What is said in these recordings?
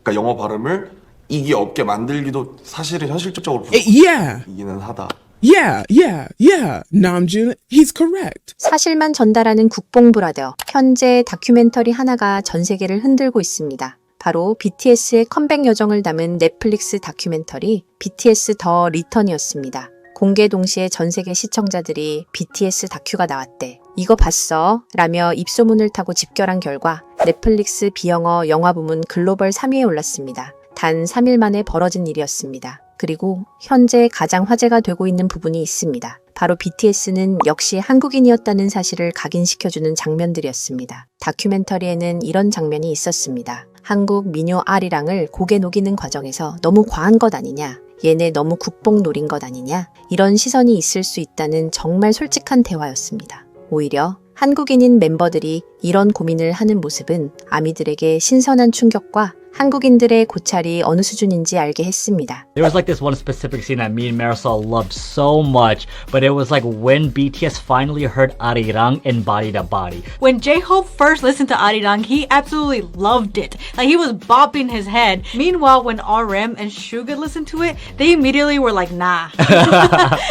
그러니까 영어 발음을 이게 없게 만들기도 사실은 현실적으로 Yeah, 불가능이기는 하다. yeah. Namjoon, he's correct. 사실만 전달하는 국뽕브라더. 현재 다큐멘터리 하나가 전 세계를 흔들고 있습니다. 바로 BTS의 컴백 여정을 담은 넷플릭스 다큐멘터리 BTS 더 리턴이었습니다. 공개 동시에 전 세계 시청자들이 BTS 다큐가 나왔대. 이거 봤어? 라며 입소문을 타고 집결한 결과 넷플릭스 비영어 영화 부문 글로벌 3위에 올랐습니다. 단 3일 만에 벌어진 일이었습니다. 그리고 현재 가장 화제가 되고 있는 부분이 있습니다. 바로 BTS는 역시 한국인이었다는 사실을 각인시켜주는 장면들이었습니다. 다큐멘터리에는 이런 장면이 있었습니다. 한국 미녀 아리랑을 고개 녹이는 과정에서 너무 과한 것 아니냐? 얘네 너무 국뽕 노린 것 아니냐? 이런 시선이 있을 수 있다는 정말 솔직한 대화였습니다. 오히려 한국인인 멤버들이 이런 고민을 하는 모습은 아미들에게 신선한 충격과 한국인들의 고찰이 어느 수준인지 알게 했습니다. There was like this one specific scene that me and Marisol loved so much, but it was like when BTS finally heard Arirang in Body to Body. When J-Hope first listened to Arirang, he absolutely loved it. Like he was bopping his head. Meanwhile, when RM and Suga listened to it, they immediately were like, nah.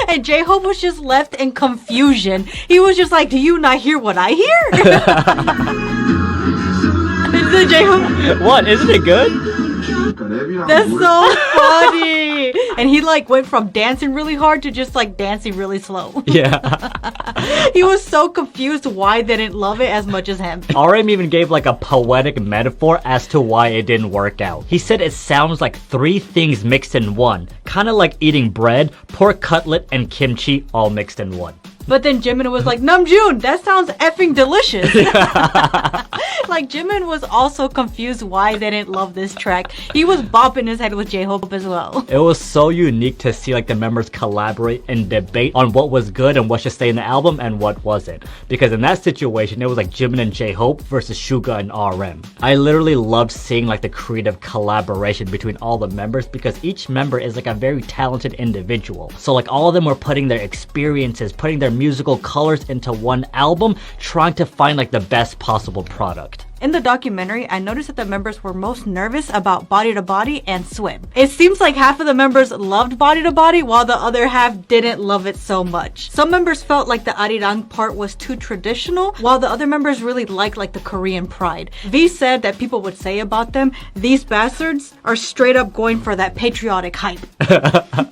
And J-Hope was just left in confusion. He was just like, do you not hear what I hear? The J-Hope, What? Isn't it good? that's so funny. And he like went from dancing really hard to just like dancing really slow. Yeah. He was so confused why they didn't love it as much as him. RM even gave like a poetic metaphor as to why it didn't work out. He said it sounds like three things mixed in one. Kind of like eating bread, pork cutlet, and kimchi all mixed in one. But then Jimin was like, Namjoon, that sounds effing delicious. Like Jimin was also confused why they didn't love this track. He was bopping his head with J-Hope as well. It was so unique to see like the members collaborate and debate on what was good and what should stay in the album and what wasn't. Because in that situation, it was like Jimin and J-Hope versus Suga and RM. I literally loved seeing like the creative collaboration between all the members because each member is like a very talented individual. So like all of them were putting their experiences, putting their musical colors into one album, trying to find like the best possible product. In the documentary, I noticed that the members were most nervous about Body to Body and Swim. It seems like half of the members loved Body to Body while the other half didn't love it so much. Some members felt like the Arirang part was too traditional, while the other members really liked like the Korean pride. V said that people would say about them, these bastards are straight up going for that patriotic hype.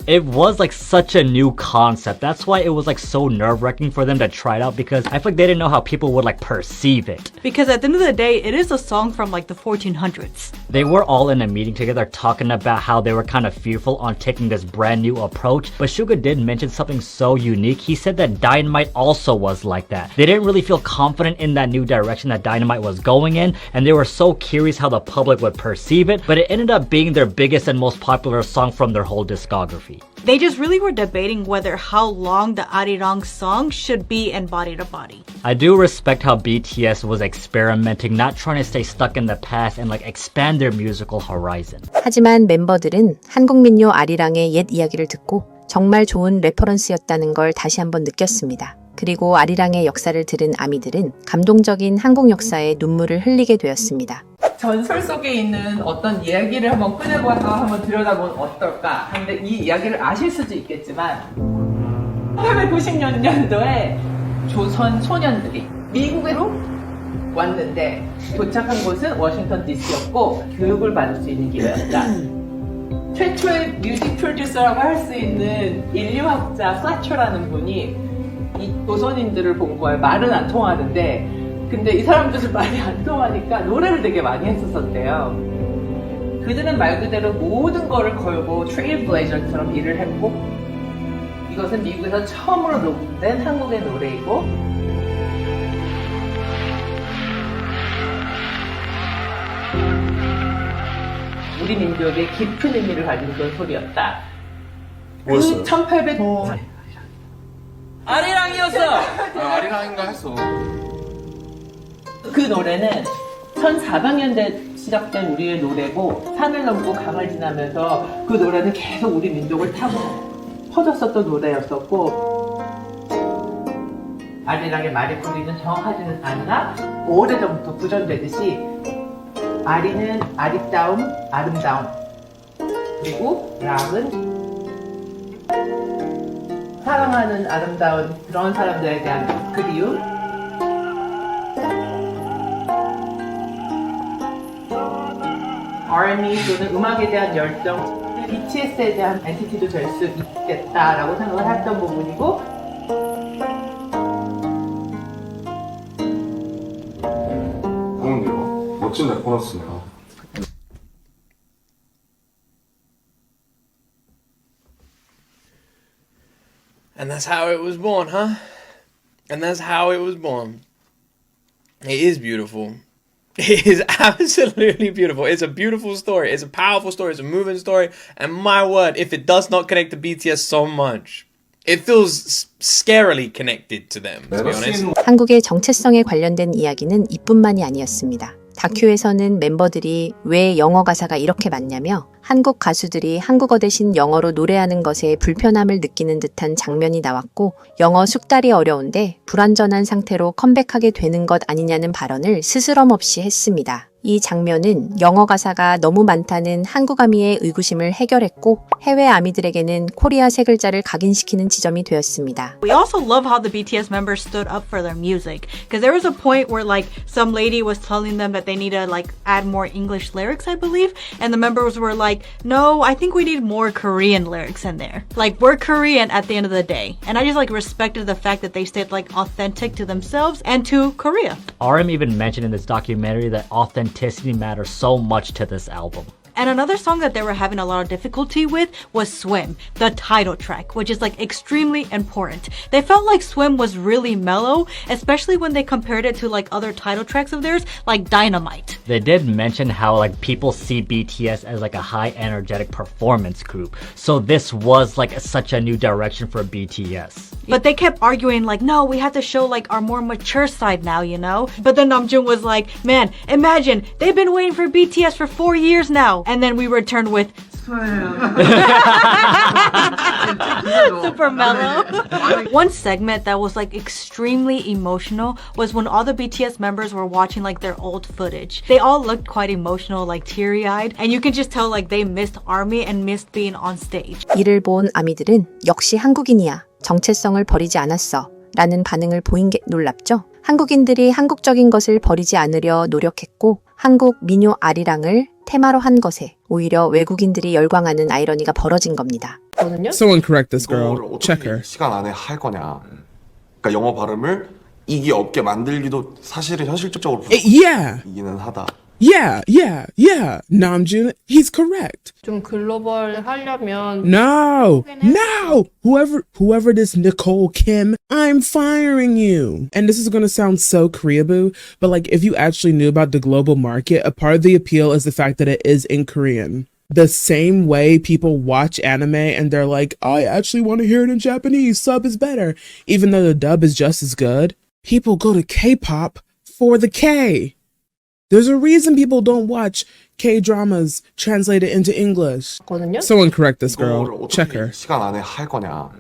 It was like such a new concept. That's why it was like so nerve-wracking for them to try it out because I feel like they didn't know how people would like perceive it. Because at the end of the day, it is a song from like the 1400s. They were all in a meeting together talking about how they were kind of fearful on taking this brand new approach, but Suga did mention something so unique. He said that Dynamite also was like that. They didn't really feel confident in that new direction that Dynamite was going in, and they were so curious how the public would perceive it, but it ended up being their biggest and most popular song from their whole discography. They just really were debating whether how long the Arirang song should be in Body to Body. I do respect how BTS was experimenting, not trying to stay stuck in the past and like expand their musical horizon. 하지만 멤버들은 한국 민요 아리랑의 옛 이야기를 듣고 정말 좋은 레퍼런스였다는 걸 다시 한번 느꼈습니다. 그리고 아리랑의 역사를 들은 아미들은 감동적인 한국 역사에 눈물을 흘리게 되었습니다. 전설 속에 있는 어떤 이야기를 한번 꺼내봐서 한번 들여다보면 어떨까 하는데 이 이야기를 아실 수도 있겠지만 1890년도에 조선 소년들이 미국으로 왔는데 도착한 곳은 워싱턴 DC였고 교육을 받을 수 있는 길이었다. 최초의 뮤직 프로듀서라고 할 수 있는 인류학자 플래처라는 분이 이 조선인들을 본 거예요. 말은 안 통하는데 근데 이 사람들은 말이 안 통하니까 노래를 되게 많이 했었대요. 그들은 말 그대로 모든 거를 걸고 트레일블레이저처럼 일을 했고 이것은 미국에서 처음으로 녹음된 한국의 노래이고 우리 민족의 깊은 의미를 가진 그런 소리였다. 뭐였어요? 그 1800... 아리랑이었어! 아리랑인가 했어. 그 노래는 1400년대 시작된 우리의 노래고 산을 넘고 강을 지나면서 그 노래는 계속 우리 민족을 타고 퍼졌었던 노래였었고 아리랑의 말의 뿌리는 정확하지는 않으나 오래전부터 구전되듯이 아리는 아리따움, 아름다움. 그리고 락은 사랑하는 아름다운 그런 사람들에 대한 그리움. R&B 또는 음악에 대한 열정. BTS에 대한 엔티티도 될 수 있겠다라고 생각을 했던 부분이고, 그런데요. 멋진 레퍼런스네요. And that's how it was born, huh? And that's how it was born. It is beautiful. It is absolutely beautiful. It's a beautiful story. It's a powerful story. It's a moving story. And my word, if it does not connect to BTS so much, it feels scarily connected to them, to be honest. 한국의 정체성에 관련된 이야기는 이뿐만이 아니었습니다. 다큐에서는 멤버들이 왜 영어 가사가 이렇게 많냐며 한국 가수들이 한국어 대신 영어로 노래하는 것에 불편함을 느끼는 듯한 장면이 나왔고 영어 숙달이 어려운데 불완전한 상태로 컴백하게 되는 것 아니냐는 발언을 스스럼 없이 했습니다. 이 장면은 영어 가사가 너무 많다는 한국 아미의 의구심을 해결했고 해외 아미들에게는 코리아 세 글자를 각인시키는 지점이 되었습니다. We also love how the BTS members stood up for their music. Because there was a point where like some lady was telling them that they need to like add more English lyrics, I believe. And the members were like, no, I think we need more Korean lyrics in there. Like we're Korean at the end of the day. And I just like respected the fact that they stayed like authentic to themselves and to Korea. RM even mentioned in this documentary that authenticity matters so much to this album. And another song that they were having a lot of difficulty with was Swim, the title track, which is like extremely important. They felt like Swim was really mellow, especially when they compared it to like other title tracks of theirs, like Dynamite. They did mention how like people see BTS as like a high energetic performance group. So this was like such a new direction for BTS. But they kept arguing like, no, we have to show like our more mature side now, you know? But then Namjoon was like, man, imagine, they've been waiting for BTS for 4 years now. And then we returned with super mellow. One segment that was like extremely emotional was when all the BTS members were watching like their old footage. They all looked quite emotional, like teary-eyed, and you can just tell like they missed ARMY and missed being on stage. 이를 본 아미들은 역시 한국인이야. 정체성을 버리지 않았어. 라는 반응을 보인 게 놀랍죠? 한국인들이 한국적인 것을 버리지 않으려 노력했고 한국 민요 아리랑을 테마로 한 것에 오히려 외국인들이 열광하는 아이러니가 벌어진 겁니다. Someone correct this girl. 이거를 Check 어떻게 her. 시간 안에 할 거냐. 그러니까 영어 발음을 이기 없게 만들기도 사실은 현실적으로 Yeah, 불가능이기는 하다. yeah. Namjoon, he's correct. 좀 글로벌 하려면 No. Whoever this Nicole Kim, I'm firing you. And this is going to sound so Koreaboo, but like if you actually knew about the global market, a part of the appeal is the fact that it is in Korean. The same way people watch anime and they're like, I actually want to hear it in Japanese, sub is better, even though the dub is just as good. People go to K-pop for the K. There's a reason people don't watch K-dramas translated into English. Someone correct this 이거를 girl. Check 어떻게 her. 시간 안에 할 거냐.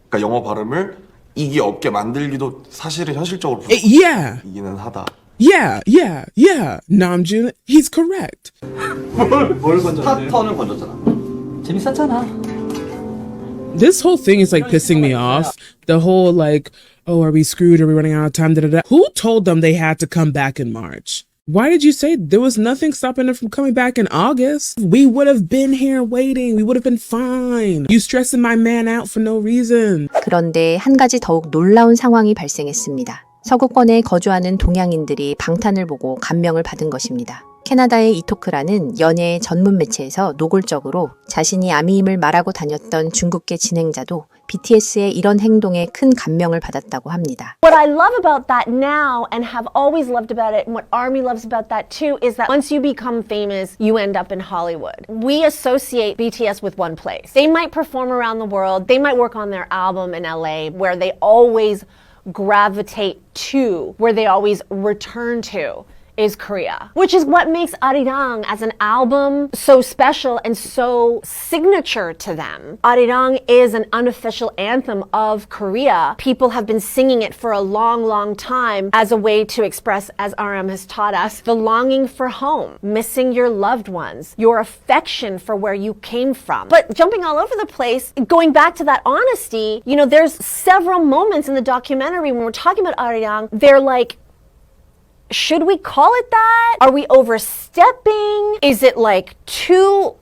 그러니까 영어 발음을 이기 없게 만들기도 사실은 현실적으로 Yeah, 불가능이기는 하다. yeah. Namjoon, he's correct. 스타터는 건졌잖아. 재밌었잖아. This whole thing is like pissing me off. The whole like, oh, are we screwed? Are we running out of time? Da-da-da. Who told them they had to come back in March? Why did you say there was nothing stopping them from coming back in August? We would have been here waiting. We would have been fine. You stressing my man out for no reason. 그런데 한 가지 더욱 놀라운 상황이 발생했습니다. 서구권에 거주하는 동양인들이 방탄을 보고 감명을 받은 것입니다. 캐나다의 이토크라는 연예 전문 매체에서 노골적으로 자신이 아미임을 말하고 다녔던 중국계 진행자도 BTS의 이런 행동에 큰 감명을 받았다고 합니다. What I love about that now and have always loved about it, and what ARMY loves about that too, is that once you become famous, you end up in Hollywood. We associate BTS with one place. They might perform around the world, they might work on their album in LA, where they always gravitate to, where they always return to, is Korea, which is what makes Arirang as an album so special and so signature to them. Arirang is an unofficial anthem of Korea. People have been singing it for a long, long time as a way to express, as RM has taught us, the longing for home, missing your loved ones, your affection for where you came from. But jumping all over the place, going back to that honesty, you know, there's several moments in the documentary when we're talking about Arirang, they're like, should we call it that? Are we overstepping? Is it like too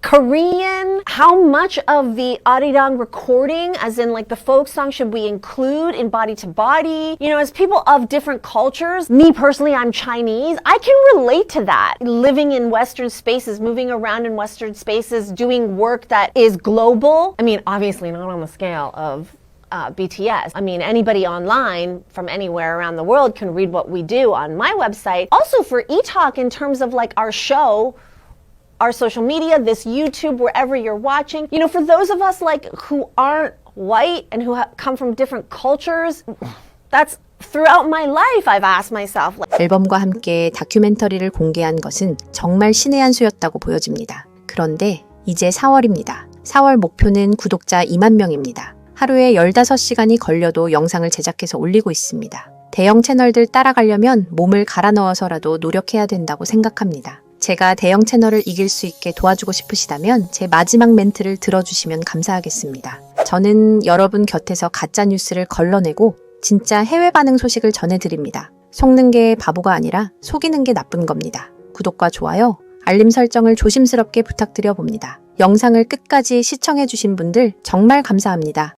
Korean? How much of the Arirang recording, as in like the folk song, should we include in Body to Body? You know, as people of different cultures, me personally, I'm Chinese, I can relate to that. Living in Western spaces, moving around in Western spaces, doing work that is global. I mean, obviously not on the scale of BTS. I mean, anybody online from anywhere around the world can read what we do on my website. Also for eTalk, in terms of like our show, our social media, this YouTube, wherever you're watching, you know, for those of us like who aren't white and who come from different cultures, that's throughout my life I've asked myself. 앨범과 함께 다큐멘터리를 공개한 것은 정말 신의 한 수였다고 보여집니다. 그런데 이제 4월입니다. 4월 목표는 구독자 2만 명입니다. 하루에 15시간이 걸려도 영상을 제작해서 올리고 있습니다. 대형 채널들 따라가려면 몸을 갈아 넣어서라도 노력해야 된다고 생각합니다. 제가 대형 채널을 이길 수 있게 도와주고 싶으시다면 제 마지막 멘트를 들어주시면 감사하겠습니다. 저는 여러분 곁에서 가짜 뉴스를 걸러내고 진짜 해외 반응 소식을 전해드립니다. 속는 게 바보가 아니라 속이는 게 나쁜 겁니다. 구독과 좋아요, 알림 설정을 조심스럽게 부탁드려 봅니다. 영상을 끝까지 시청해주신 분들 정말 감사합니다.